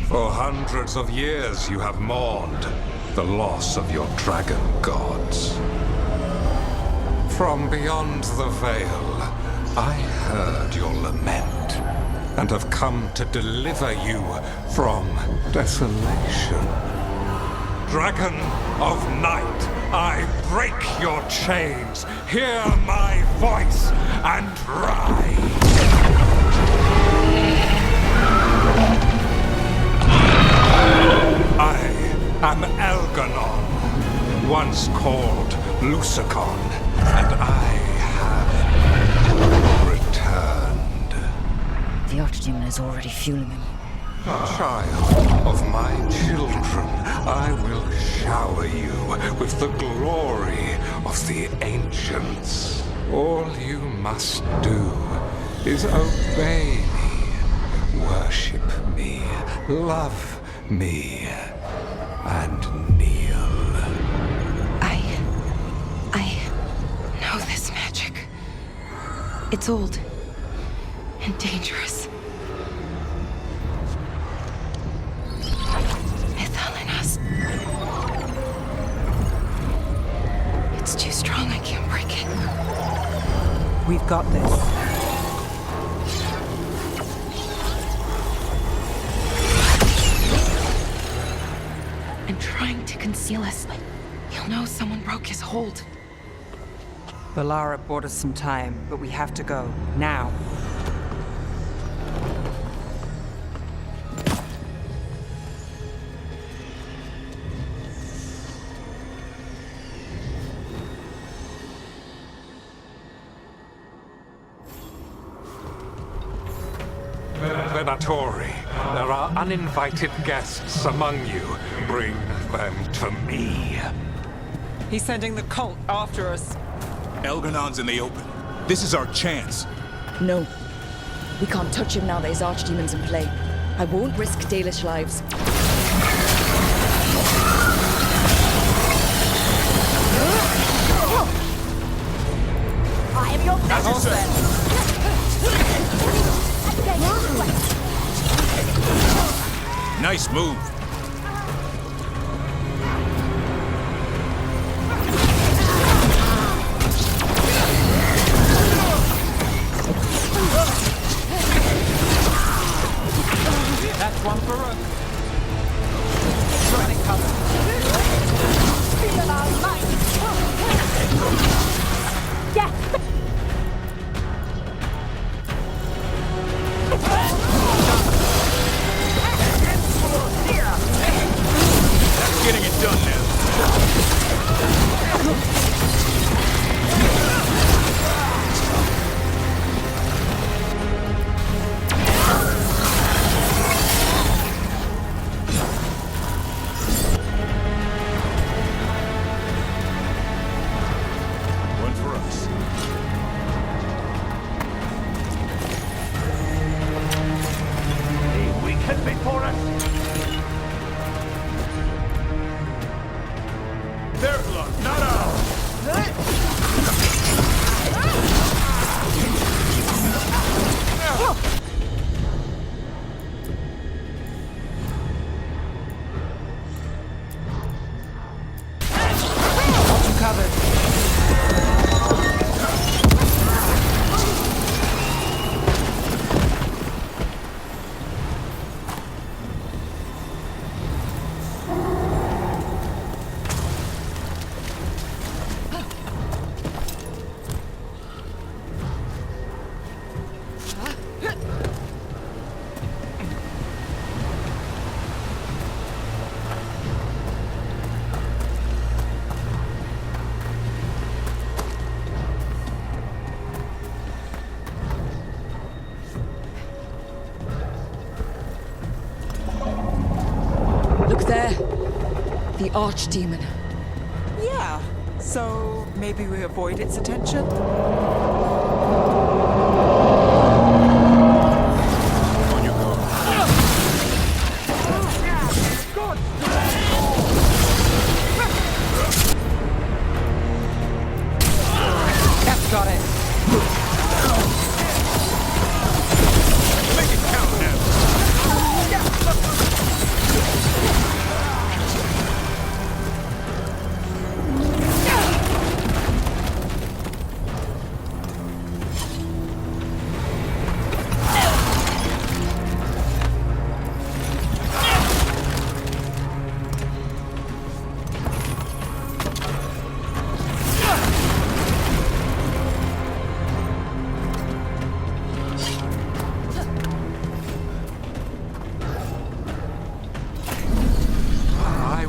For hundreds of years you have mourned the loss of your dragon gods. From beyond the veil, I heard your lament and have come to deliver you from desolation. Dragon of night, I break your chains. Hear my voice and rise. I am Elganon, once called Lucicon, and I have returned. The Archdemon is already fueling him. Child of my children, I will shower you with the glory of the ancients. All you must do is obey me, worship me, love me, and kneel. I know this magic. It's old and dangerous. It's too strong, I can't break it. We've got this. I'm trying to conceal us. He'll know someone broke his hold. Valara bought us some time, but we have to go. Now. Venitori, there are uninvited guests among you. Bring them to me. He's sending the cult after us. Elganon's in the open. This is our chance. No. We can't touch him now that his archdemon's in play. I won't risk Dalish lives. I am your master. Nice move. That's one for Rook. Running cover. Feel our light. Yes. Getting it done now. One for us. The weekend before us. Their blood, not ours. Got you covered. Look there. The archdemon. Yeah. So maybe we avoid its attention? On your guard. Cat's got it. Make it count now.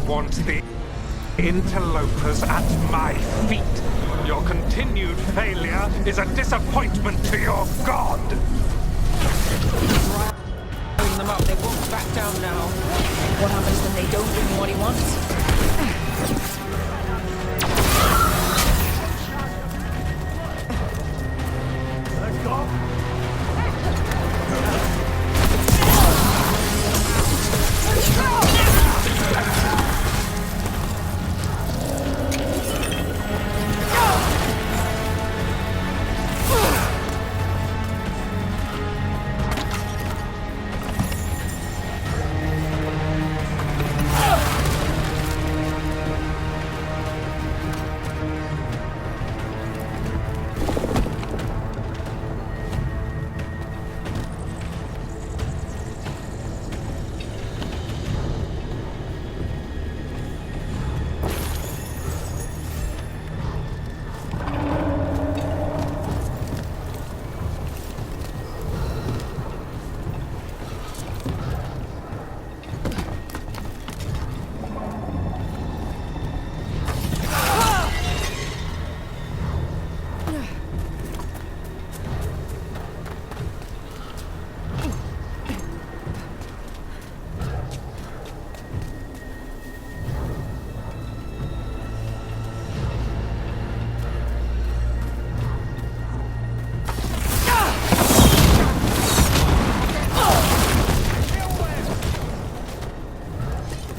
want the interlopers at my feet. Your continued failure is a disappointment to your god. Bring them up. They won't back down now. What happens when they don't give him what he wants?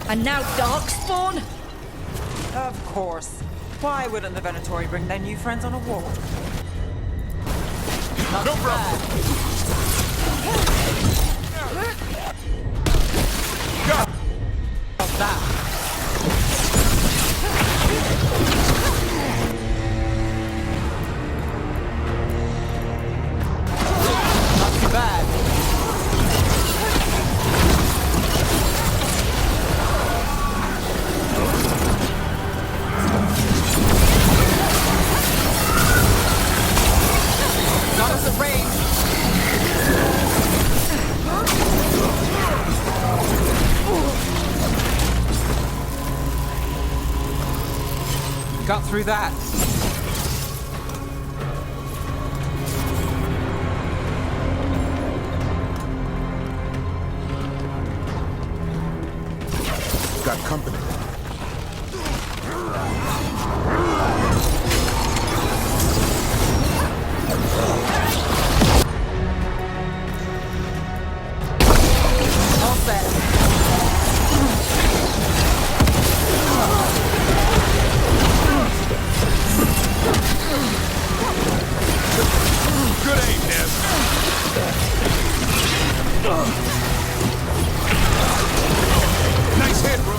And now Darkspawn? Of course. Why wouldn't the Venatori bring their new friends on a walk? Not No bad. How's that? Not too bad. Not as a range. Got through that. Got company. All set. Good aim, Neb. Nice hit, bro.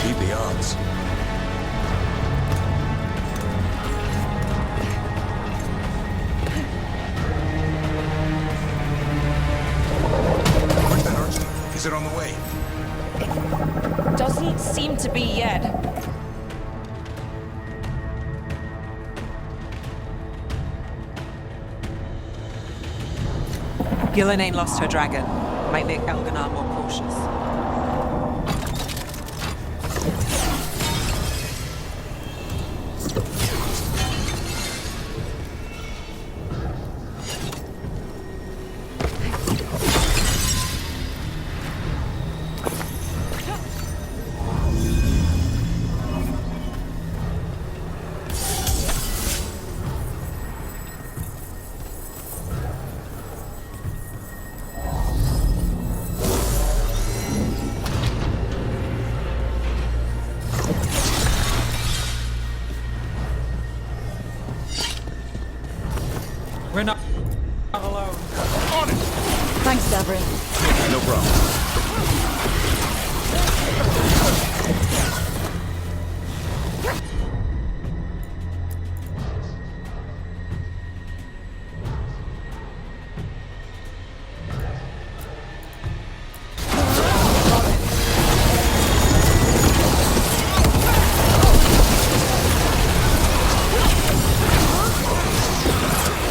Beat the odds. Where's that archer? Is it on the way? Doesn't seem to be yet. Gillen ain't lost her dragon. Might make Elganar more cautious. We're not alone. On it! Thanks, Davrin. No problem.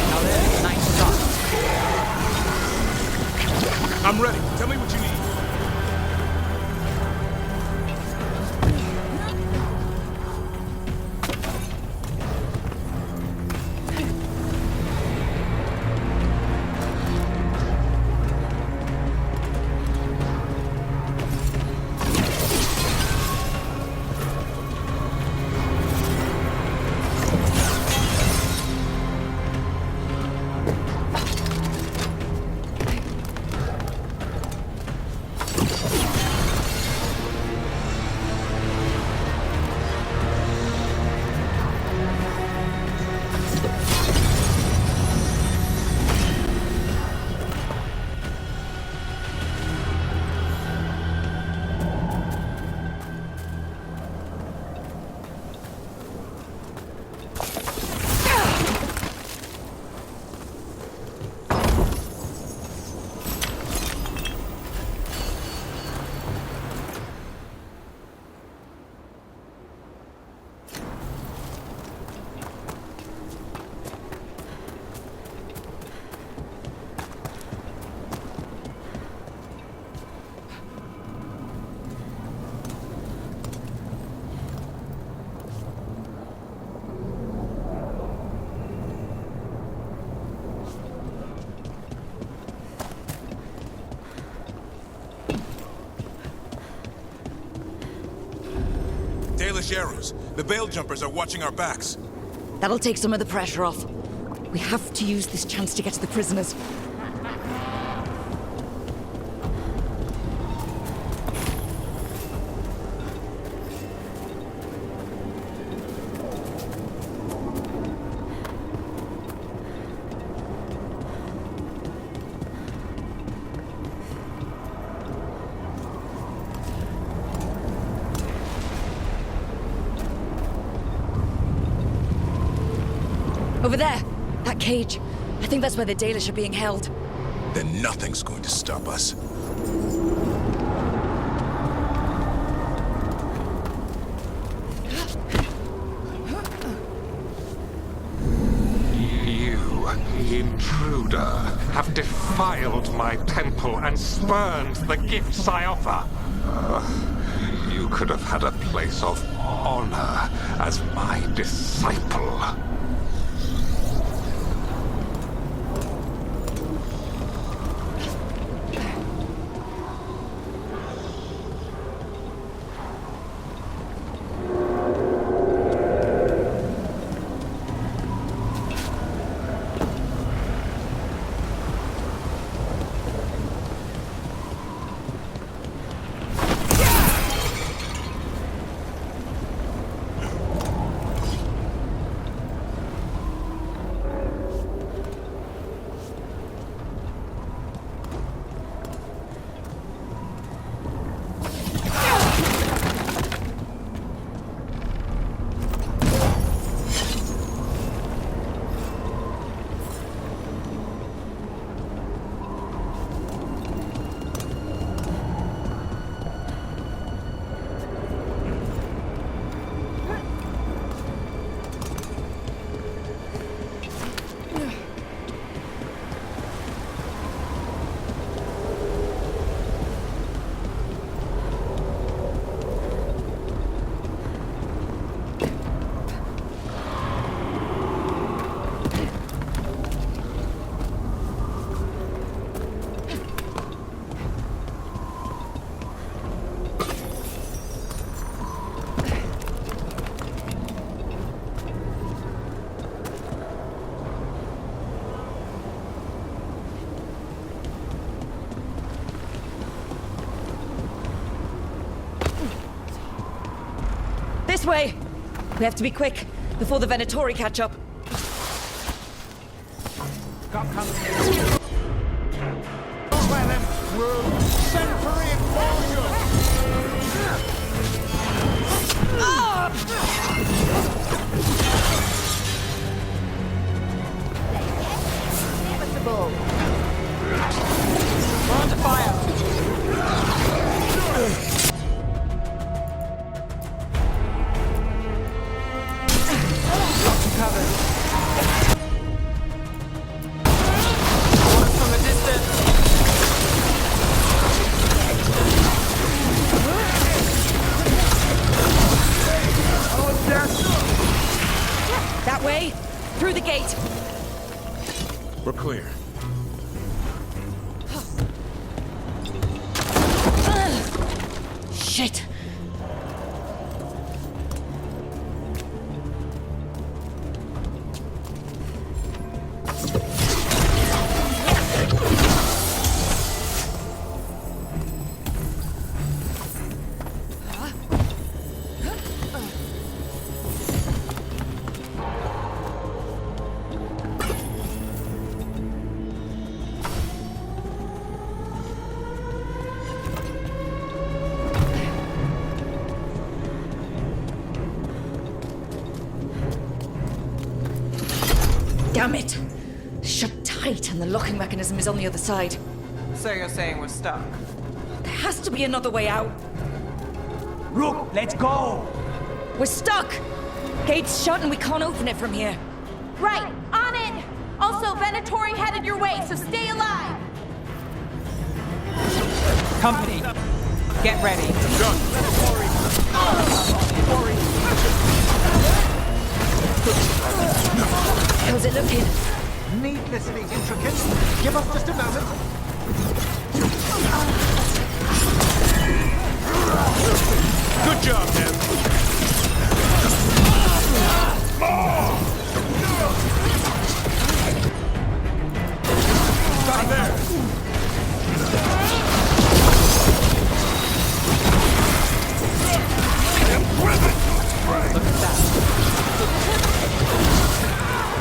Now there's a nice stylish arrows. The veil jumpers are watching our backs. That'll take some of the pressure off. We have to use this chance to get to the prisoners. Over there! That cage. I think that's where the Dalish are being held. Then nothing's going to stop us. You, intruder, have defiled my temple and spurned the gifts I offer. You could have had a place of honor as my disciple. This way! We have to be quick, before the Venatori catch up. Send for Inevitable. We're under fire! Covered. From a distance. That way, through the gate. We're clear. Shit! Damn it! Shut tight, and the locking mechanism is on the other side. So you're saying we're stuck? There has to be another way out. Rook, let's go! We're stuck! Gate's shut and we can't open it from here. Right, on in! Also, Venatori headed your way, so stay alive! Company, get ready. How's it looking? Needlessly intricate. Give us just a moment. Good job, Nev.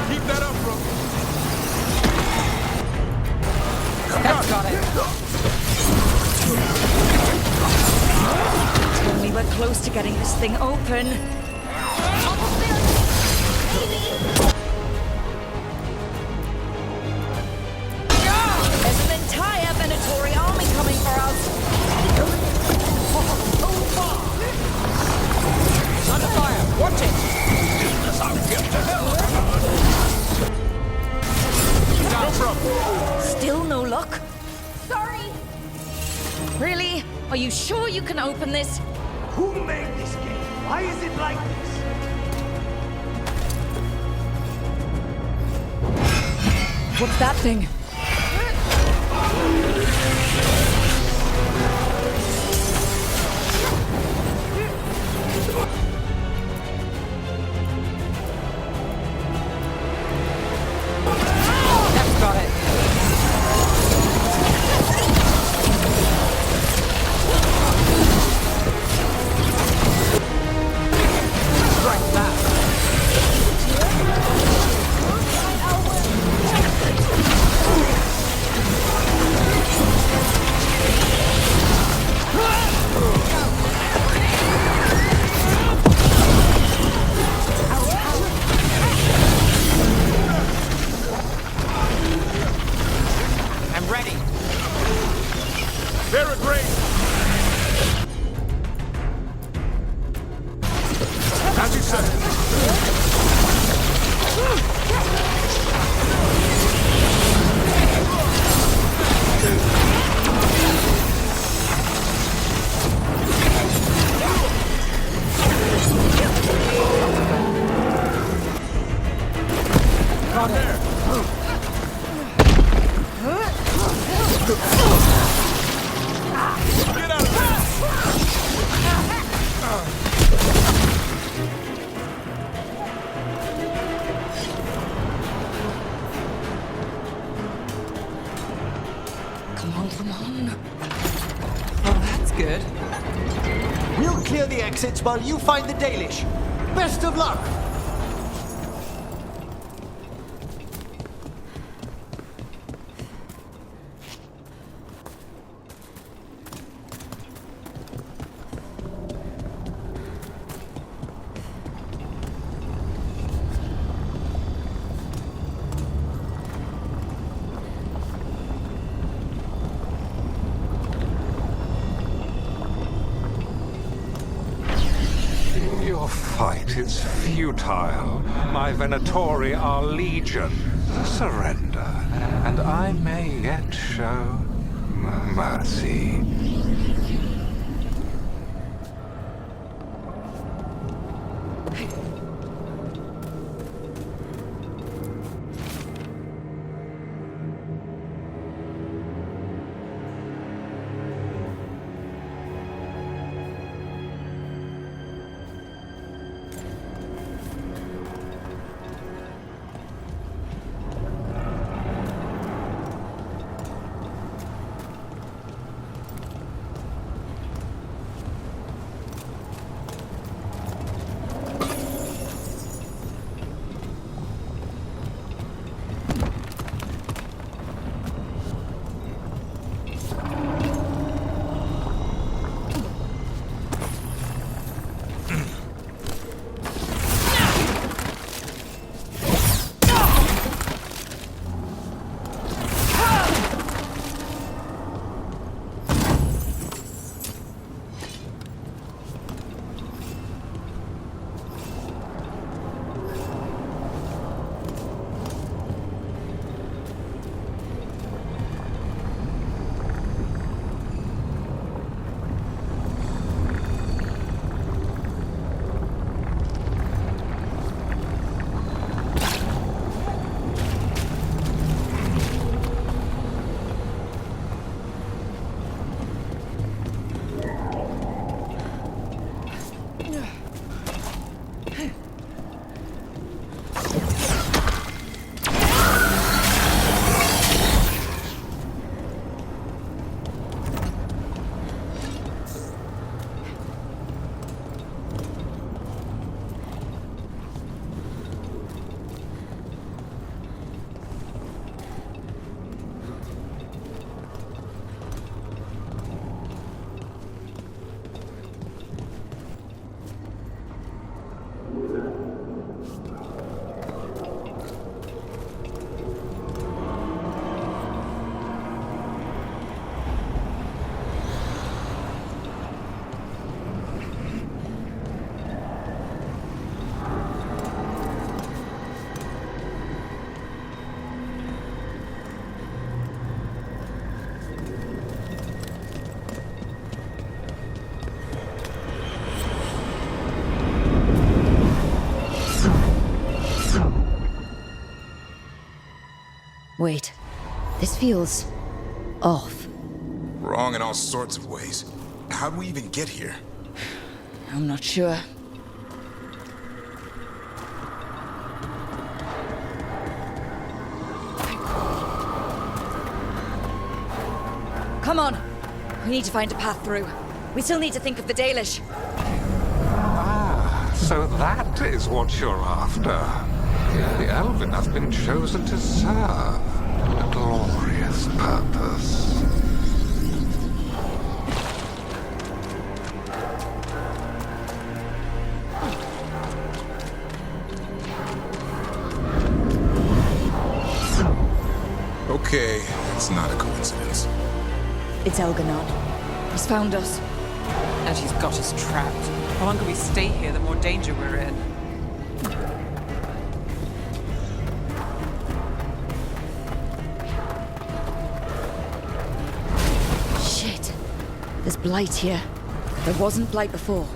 Keep that up, bro. That's got it. Only we're close to getting this thing open. There's an entire Venatori army coming for us. Under fire. Watch it. No problem. Still no luck? Sorry. Really? Are you sure you can open this? Who made this game? Why is it like this? What's that thing? That's got it. Strike that. I'm ready. Very great. As you said. Got it. Get out of there. Come on, come on. Oh, that's good. We'll clear the exits while you find the Dalish. Best of luck! Your fight is futile. My Venatori are legion. Surrender, and I may yet show mercy. Wait, this feels off. Wrong in all sorts of ways. How'd we even get here? I'm not sure. Come on! We need to find a path through. We still need to think of the Dalish. Ah, so that is what you're after. The Elven have been chosen to serve a glorious purpose. Okay, it's not a coincidence. It's Elganon. He's found us. And he's got us trapped. The longer we stay here, the more danger we're in. Shit. There's blight here. There wasn't blight before.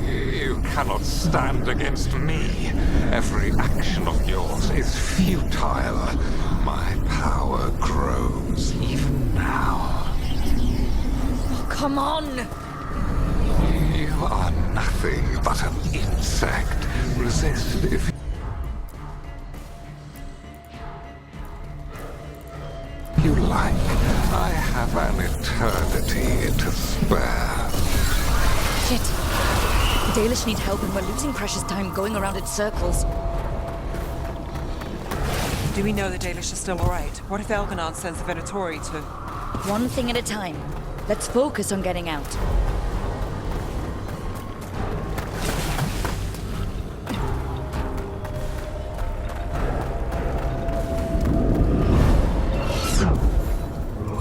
You cannot stand against me. Every action of yours is futile. My power grows even now. Oh, come on! You are nothing but an insect. Resist if you like. I have an eternity to spare. Shit. The Dalish need help and we're losing precious time going around in circles. Do we know the Dalish are still alright? What if Elganon sends the Venatori to... One thing at a time. Let's focus on getting out.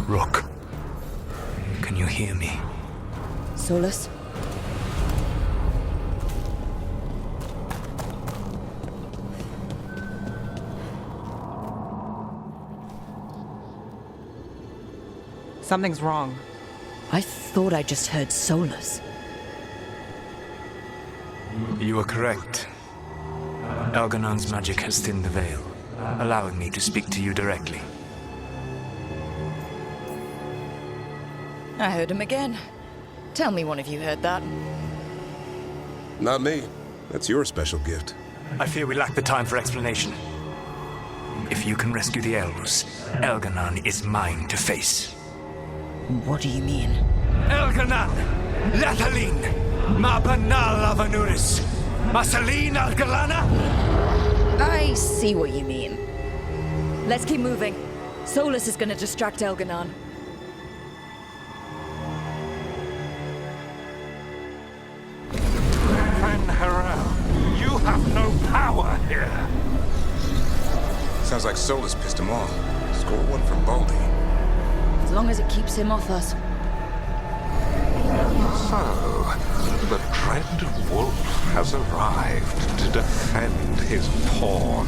Rook, can you hear me? Solus? Something's wrong. I thought I just heard Solus. You are correct. Elganon's magic has thinned the veil, allowing me to speak to you directly. I heard him again. Tell me one of you heard that. Not me. That's your special gift. I fear we lack the time for explanation. If you can rescue the elves, Elganon is mine to face. What do you mean? Elganon! Lathaline! Ma banal avanuris! Masaline Algalana! I see what you mean. Let's keep moving. Solus is gonna distract Elganon. Harel, you have no power here. Sounds like Solus pissed him off. Score one from Baldy. As long as it keeps him off us. So, the dread wolf has arrived to defend his pawn.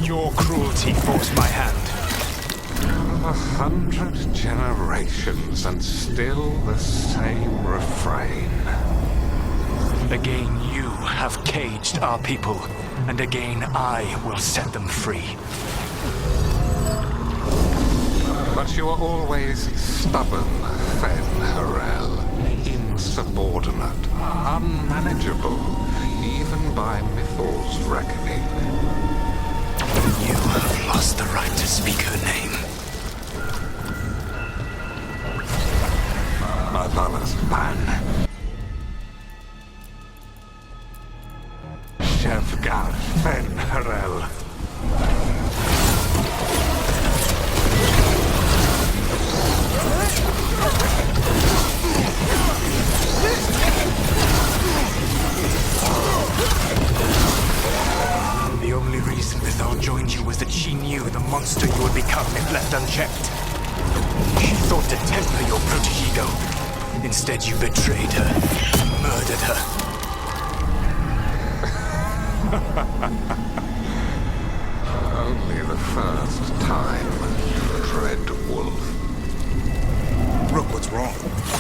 Your cruelty forced my hand. 100 generations and still the same refrain. Again you have caged our people, and again I will set them free. But you are always stubborn, Fen Harel. Insubordinate, unmanageable, even by Mythal's reckoning. You have lost the right to speak her name. Motherless man. Shevgal Fen Harel. The only reason Mythal joined you was that she knew the monster you would become if left unchecked. She thought to temper your protege-ego. Instead, you betrayed her, murdered her. Only the first time, Dread Wolf. Rook, what's wrong?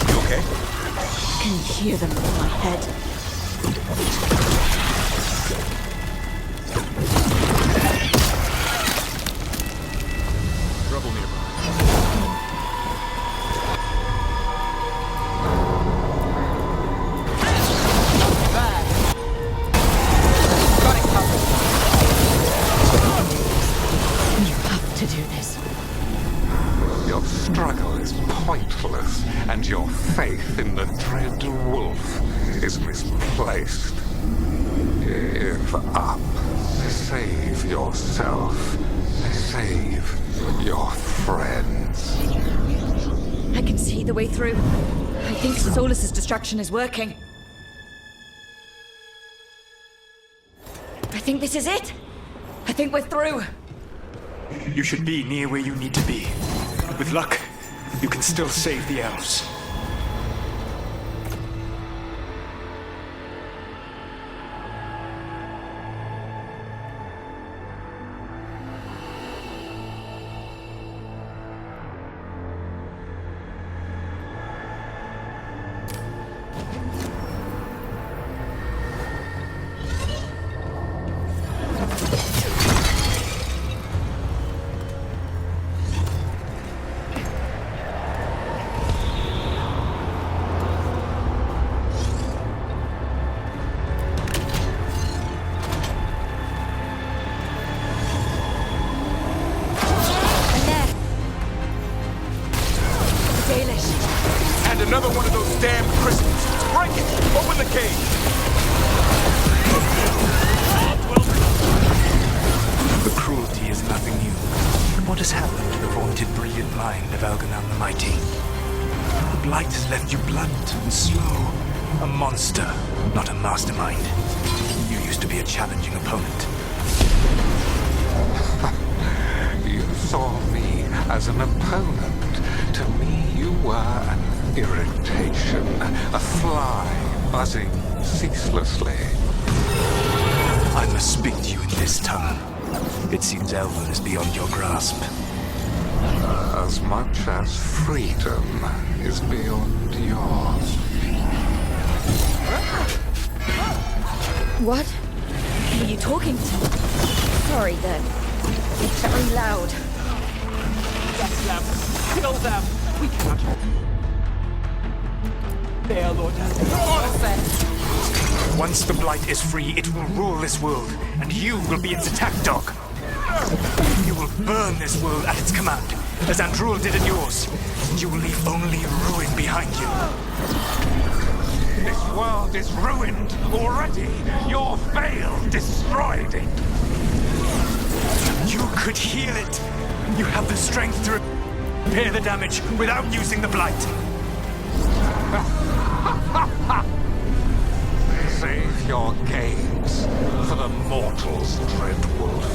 You okay? I can hear them in my head. Save yourself. Save your friends. I can see the way through. I think Solus's distraction is working. I think this is it. I think we're through. You should be near where you need to be. With luck, you can still save the elves. Another one of those damn crystals. Break it! Open the cage! The cruelty is nothing new. What has happened to the vaunted brilliant mind of Elganon the Mighty? The blight has left you blunt and slow. A monster, not a mastermind. You used to be a challenging opponent. You saw me as an opponent. To me, you were an irritation, a fly buzzing ceaselessly. I must speak to you in this tongue. It seems Elven is beyond your grasp. As much as freedom is beyond yours. What? Who are you talking to? Sorry, then. It's very loud. Get them! Kill them! We cannot... There, Lord. Once the blight is free, it will rule this world, and you will be its attack dog. You will burn this world at its command, as Andrul did in yours, and you will leave only ruin behind you. This world is ruined already. Your veil destroyed it. You could heal it. You have the strength to repair the damage without using the blight. Save your gains for the mortals, Dread Wolf.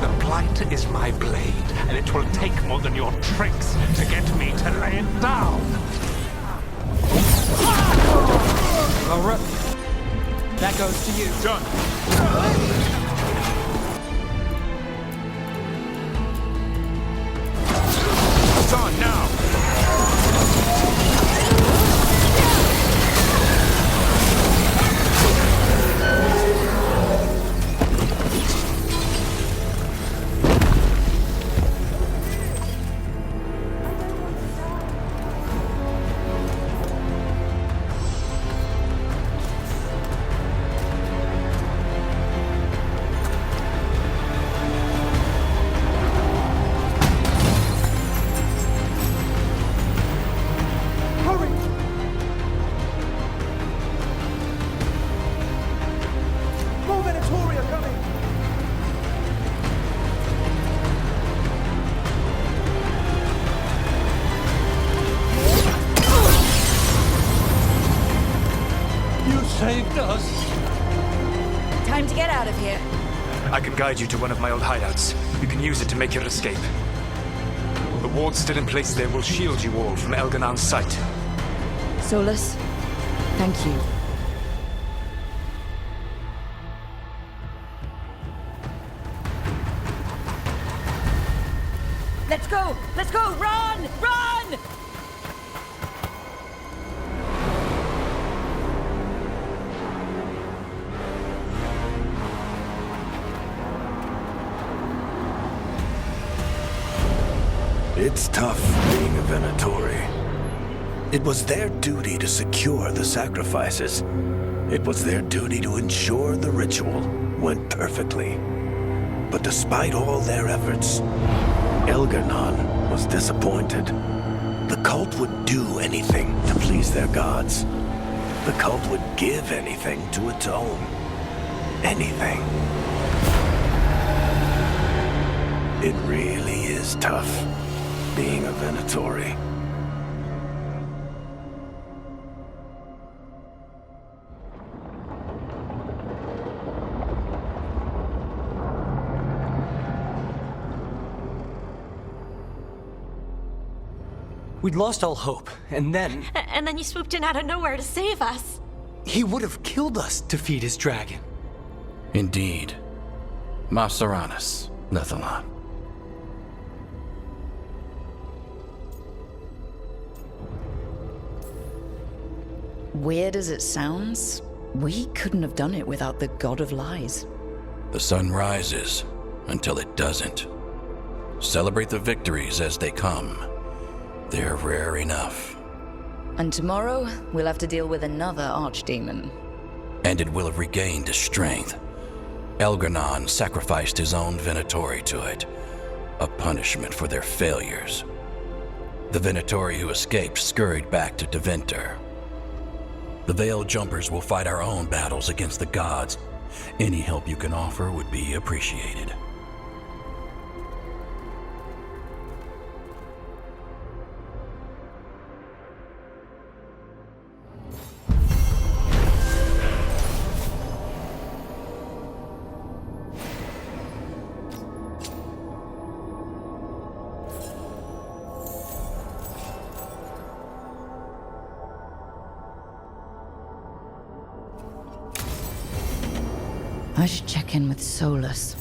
The blight is my blade, and it will take more than your tricks to get me to lay it down. Laura, that goes to you. Done. It's on now. Saved us. Time to get out of here. I can guide you to one of my old hideouts. You can use it to make your escape. The wards still in place there will shield you all from Elganon's sight. Solus, thank you. Let's go! Let's go! Run! Run! It's tough being a Venatori. It was their duty to secure the sacrifices. It was their duty to ensure the ritual went perfectly. But despite all their efforts, Elganon was disappointed. The cult would do anything to please their gods. The cult would give anything to atone. Anything. It really is tough, being a Venatori. We'd lost all hope, and then... And then you swooped in out of nowhere to save us. He would have killed us to feed his dragon. Indeed. Masaranis, Nethalon. Weird as it sounds, we couldn't have done it without the God of Lies. The sun rises until it doesn't. Celebrate the victories as they come. They're rare enough. And tomorrow, we'll have to deal with another archdemon. And it will have regained its strength. Elgranon sacrificed his own Venatori to it, a punishment for their failures. The Venatori who escaped scurried back to Deventer. The Veil Jumpers will fight our own battles against the gods. Any help you can offer would be appreciated. I should check in with Solus.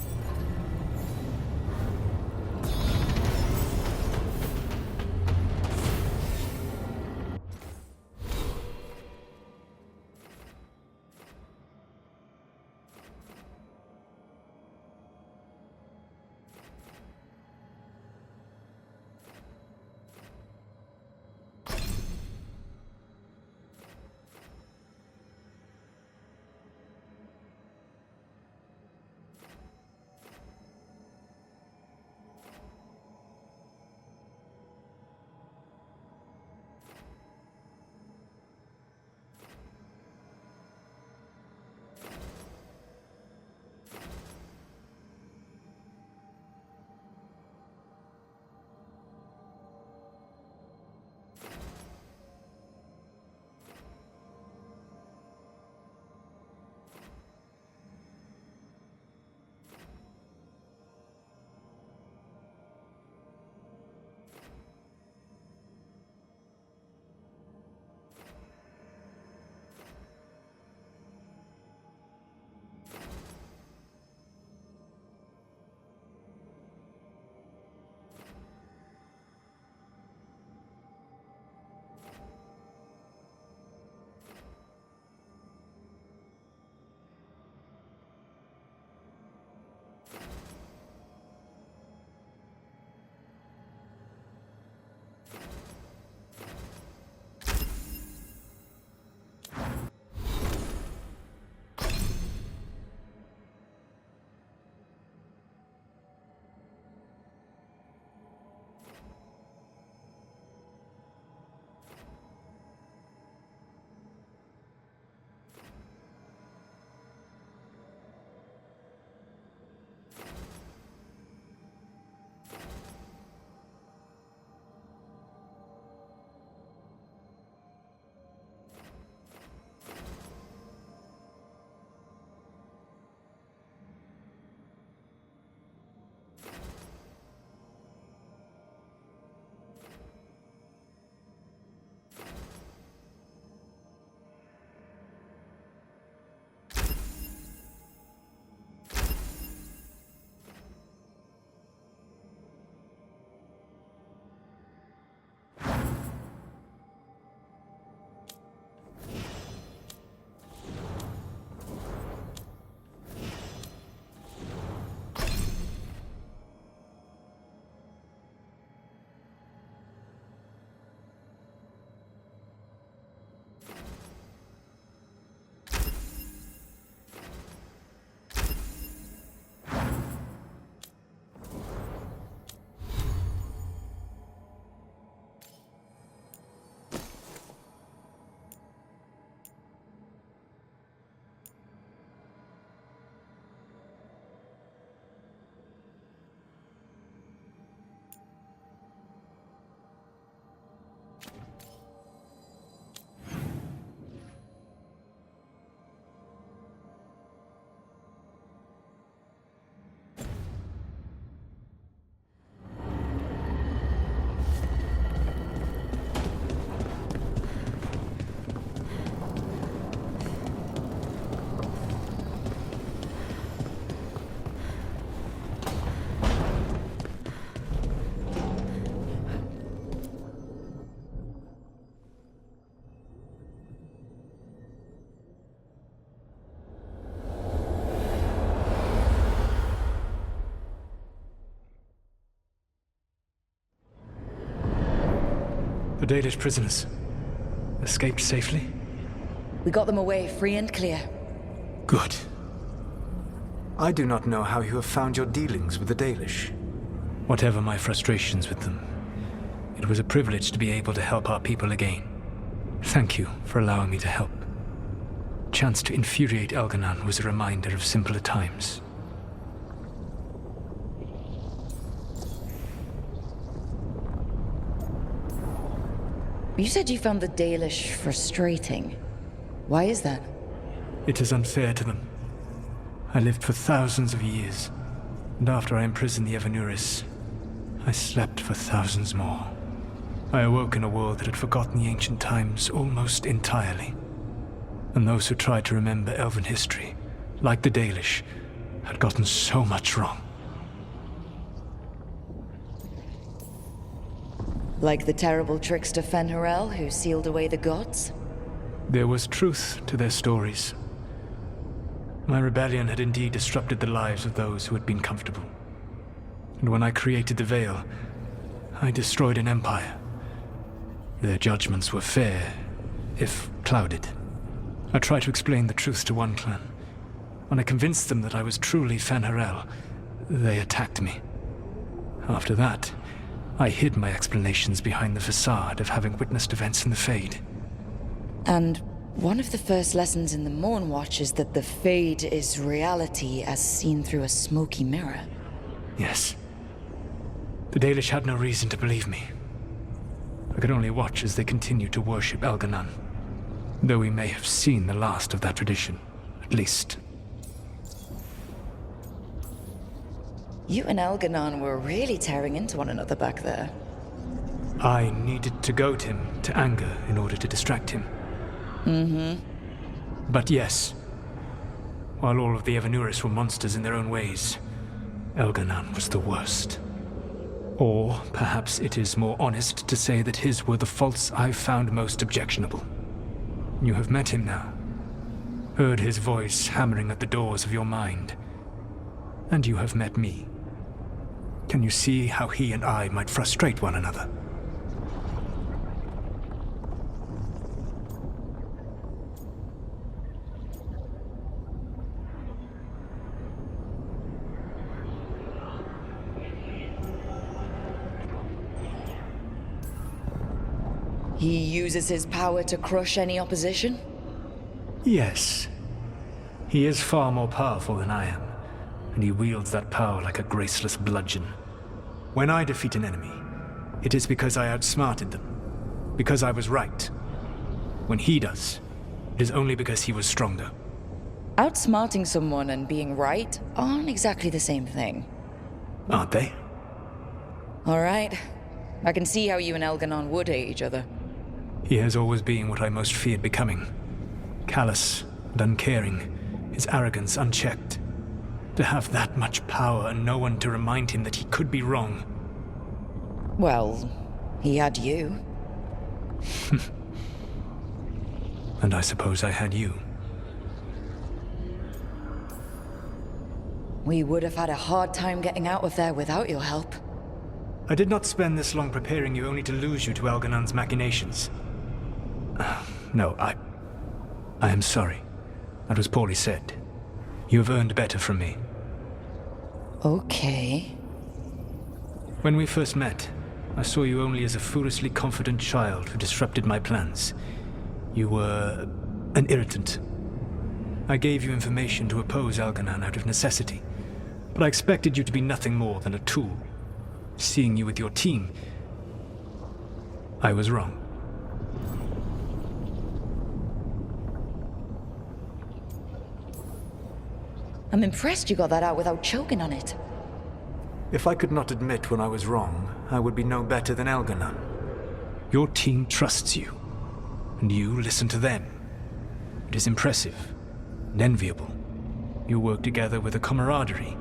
The Dalish prisoners escaped safely? We got them away free and clear. Good. I do not know how you have found your dealings with the Dalish. Whatever my frustrations with them, it was a privilege to be able to help our people again. Thank you for allowing me to help. Chance to infuriate Elganon was a reminder of simpler times. You said you found the Dalish frustrating. Why is that? It is unfair to them. I lived for thousands of years, and after I imprisoned the Evanuris, I slept for thousands more. I awoke in a world that had forgotten the ancient times almost entirely. And those who tried to remember Elven history, like the Dalish, had gotten so much wrong. Like the terrible trickster Fen'Harel who sealed away the gods? There was truth to their stories. My rebellion had indeed disrupted the lives of those who had been comfortable. And when I created the Veil, I destroyed an empire. Their judgments were fair, if clouded. I tried to explain the truth to one clan. When I convinced them that I was truly Fen'Harel, they attacked me. After that, I hid my explanations behind the facade of having witnessed events in the Fade. And one of the first lessons in the Mournwatch is that the Fade is reality as seen through a smoky mirror. Yes. The Dalish had no reason to believe me. I could only watch as they continued to worship Elganon, though we may have seen the last of that tradition, at least. You and Elganon were really tearing into one another back there. I needed to goad him to anger in order to distract him. But yes, while all of the Evanuris were monsters in their own ways, Elganon was the worst. Or perhaps it is more honest to say that his were the faults I found most objectionable. You have met him now, heard his voice hammering at the doors of your mind, and you have met me. Can you see how he and I might frustrate one another? He uses his power to crush any opposition? Yes. He is far more powerful than I am, and he wields that power like a graceless bludgeon. When I defeat an enemy, it is because I outsmarted them, because I was right. When he does, it is only because he was stronger. Outsmarting someone and being right aren't exactly the same thing. Aren't they? All right. I can see how you and Elganon would hate each other. He has always been what I most feared becoming. Callous and uncaring, his arrogance unchecked. To have that much power and no one to remind him that he could be wrong. Well, he had you. And I suppose I had you. We would have had a hard time getting out of there without your help. I did not spend this long preparing you only to lose you to Elganon's machinations. No, I am sorry. That was poorly said. You have earned better from me. Okay. When we first met, I saw you only as a foolishly confident child who disrupted my plans. You were an irritant. I gave you information to oppose Elganon out of necessity, but I expected you to be nothing more than a tool. Seeing you with your team, I was wrong. I'm impressed you got that out without choking on it. If I could not admit when I was wrong, I would be no better than Elganon. Your team trusts you, and you listen to them. It is impressive and enviable. You work together with a camaraderie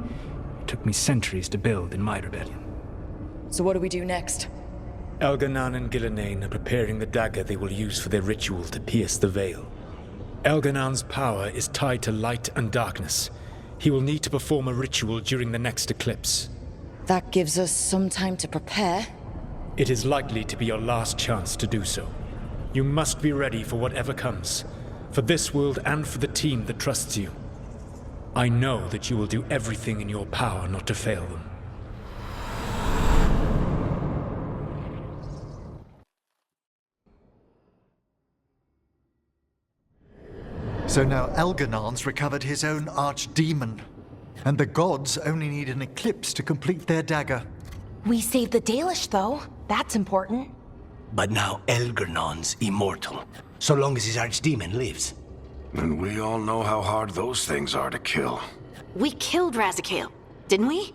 it took me centuries to build in my rebellion. So what do we do next? Elganon and Gillenane are preparing the dagger they will use for their ritual to pierce the veil. Elganon's power is tied to light and darkness. He will need to perform a ritual during the next eclipse. That gives us some time to prepare. It is likely to be your last chance to do so. You must be ready for whatever comes, for this world and for the team that trusts you. I know that you will do everything in your power not to fail them. So now Elganon's recovered his own archdemon, and the gods only need an eclipse to complete their dagger. We saved the Dalish, though. That's important. But now Elganon's immortal, so long as his archdemon lives. And we all know how hard those things are to kill. We killed Razikale, didn't we?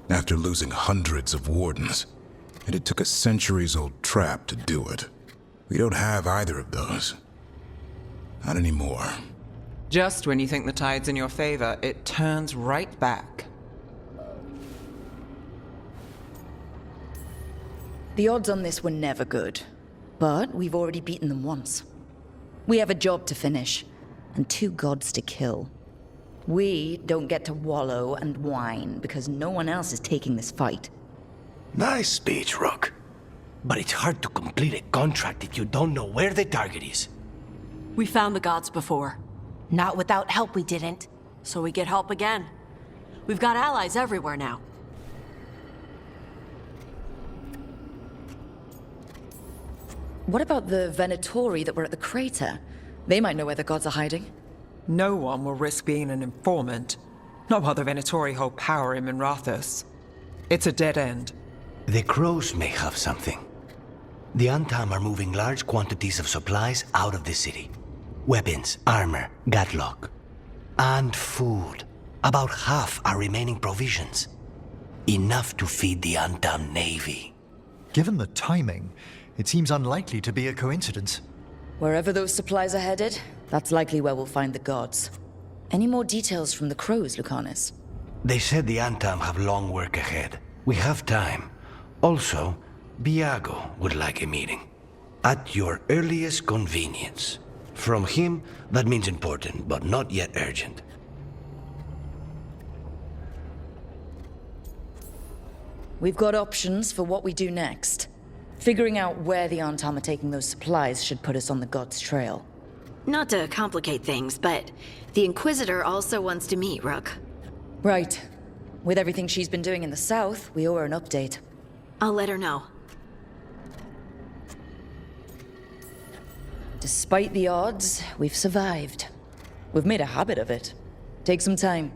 After losing hundreds of wardens, and it took a centuries-old trap to do it. We don't have either of those. Not anymore. Just when you think the tide's in your favor, it turns right back. The odds on this were never good, but we've already beaten them once. We have a job to finish, and 2 gods to kill. We don't get to wallow and whine because no one else is taking this fight. Nice speech, Rook. But it's hard to complete a contract if you don't know where the target is. We found the gods before. Not without help, we didn't. So we get help again. We've got allies everywhere now. What about the Venatori that were at the crater? They might know where the gods are hiding. No one will risk being an informant. Not while the Venatori hold power in Minrathos. It's a dead end. The crows may have something. The Antam are moving large quantities of supplies out of the city. Weapons, armor, gatlock. And food. About half are remaining provisions. Enough to feed the Antam navy. Given the timing, it seems unlikely to be a coincidence. Wherever those supplies are headed, that's likely where we'll find the gods. Any more details from the crows, Lucanus? They said the Antam have long work ahead. We have time. Also, Biago would like a meeting. At your earliest convenience. From him, that means important, but not yet urgent. We've got options for what we do next. Figuring out where the Antam are taking those supplies should put us on the gods' trail. Not to complicate things, but the Inquisitor also wants to meet Rook. Right. With everything she's been doing in the south, we owe her an update. I'll let her know. Despite the odds, we've survived. We've made a habit of it. Take some time.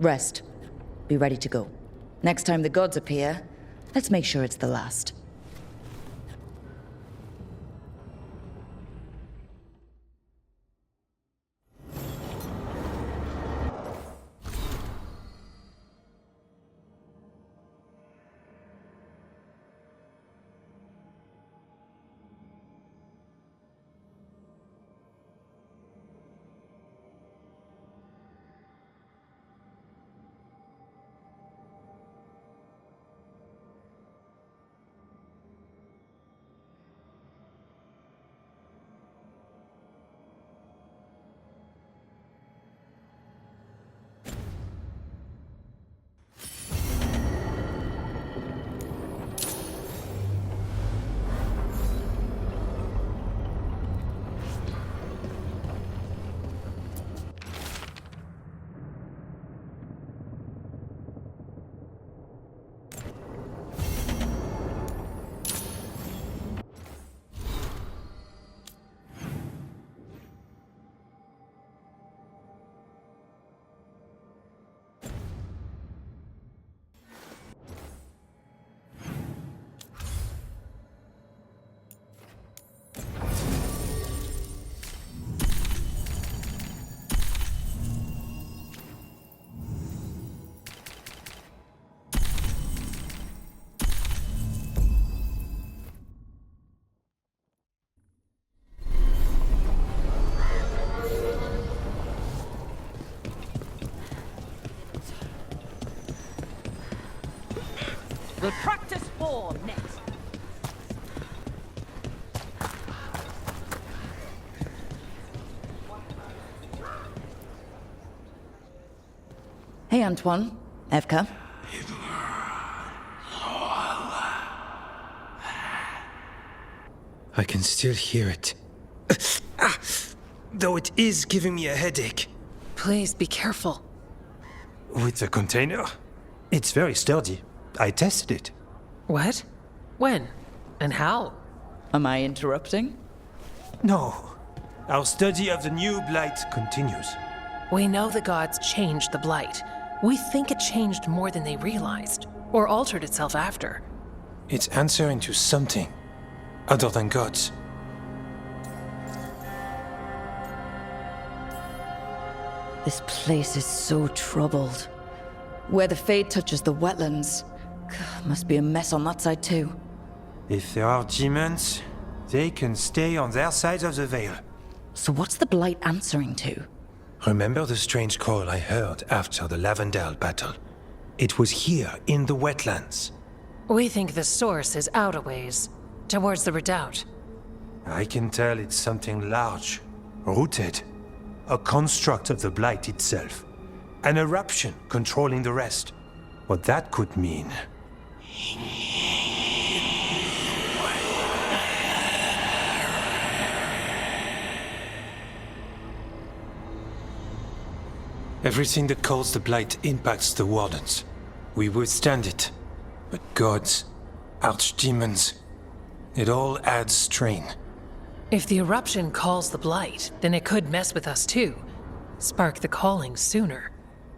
Rest. Be ready to go. Next time the gods appear, let's make sure it's the last. We'll practice war next. Hey, Antoine. Evka. I can still hear it. Though it is giving me a headache. Please be careful. With the container? It's very sturdy. I tested it. What? When? And how? Am I interrupting? No. Our study of the new blight continues. We know the gods changed the blight. We think it changed more than they realized, or altered itself after. It's answering to something other than gods. This place is so troubled. Where the Fade touches the wetlands. Must be a mess on that side too. If there are demons, they can stay on their side of the veil. So what's the blight answering to? Remember the strange call I heard after the Lavendale battle? It was here, in the wetlands. We think the source is out a ways, towards the redoubt. I can tell it's something large, rooted. A construct of the blight itself. An eruption controlling the rest. What that could mean. Everything that calls the blight impacts the wardens. We withstand it. But gods, archdemons, it all adds strain. If the eruption calls the blight, then it could mess with us too. Spark the calling sooner.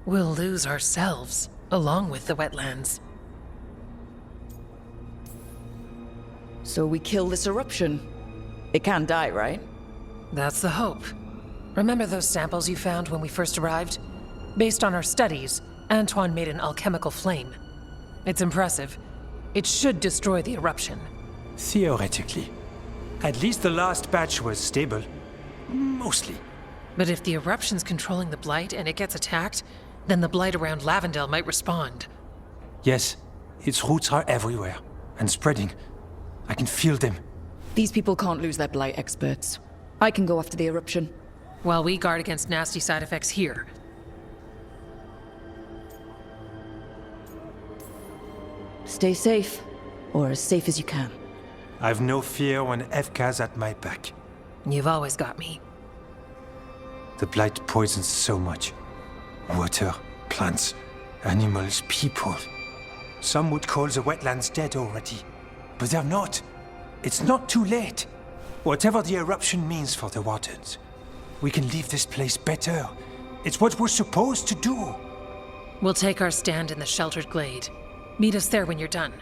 We'll lose ourselves, along with the wetlands. So we kill this eruption. It can't die, right? That's the hope. Remember those samples you found when we first arrived? Based on our studies, Antoine made an alchemical flame. It's impressive. It should destroy the eruption. Theoretically. At least the last batch was stable. Mostly. But if the eruption's controlling the blight and it gets attacked, then the blight around Lavendale might respond. Yes, its roots are everywhere, and spreading. I can feel them. These people can't lose their blight experts. I can go after the eruption. While we guard against nasty side effects here. Stay safe, or as safe as you can. I've no fear when Evka's at my back. You've always got me. The blight poisons so much. Water, plants, animals, people. Some would call the wetlands dead already. But they're not. It's not too late. Whatever the eruption means for the wardens, we can leave this place better. It's what we're supposed to do. We'll take our stand in the sheltered glade. Meet us there when you're done.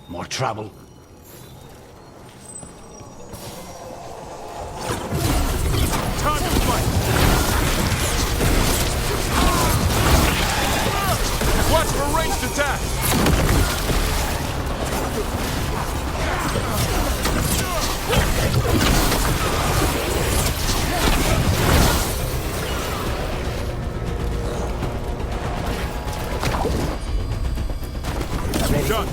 More trouble. Time to fight! Watch for ranged attack! Done.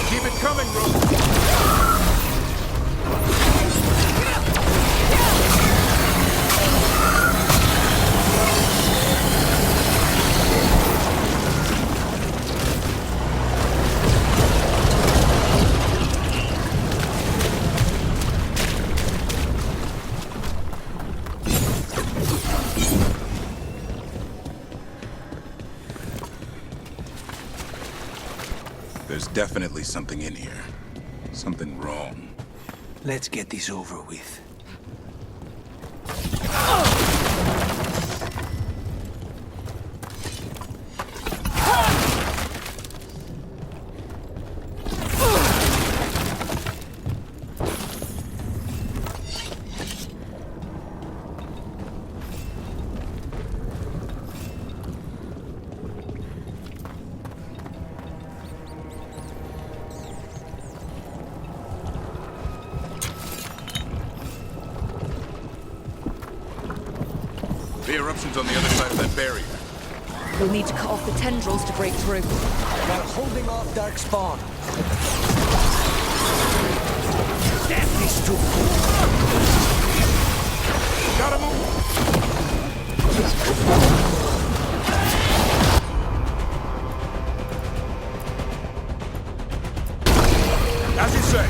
Keep it coming, Rook. There's definitely something in here. Something wrong. Let's get this over with. The eruption's on the other side of that barrier. We'll need to cut off the tendrils to break through. While holding off dark spawn. Death is too Gotta move! As you say.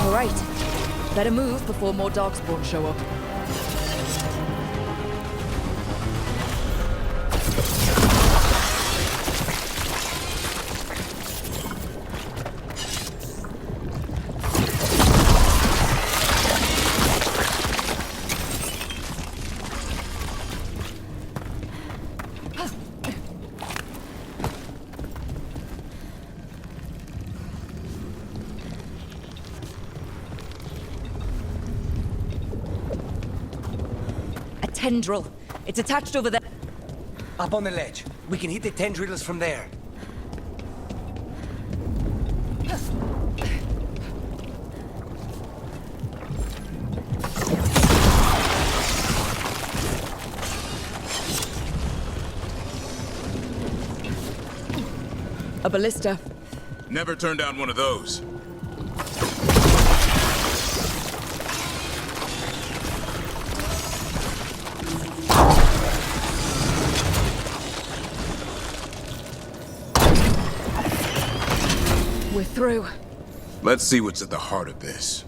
All right. Better move before more darkspawn show up. Tendril. It's attached over there. Up on the ledge. We can hit the tendrils from there. A ballista. Never turn down one of those. We're through. Let's see what's at the heart of this.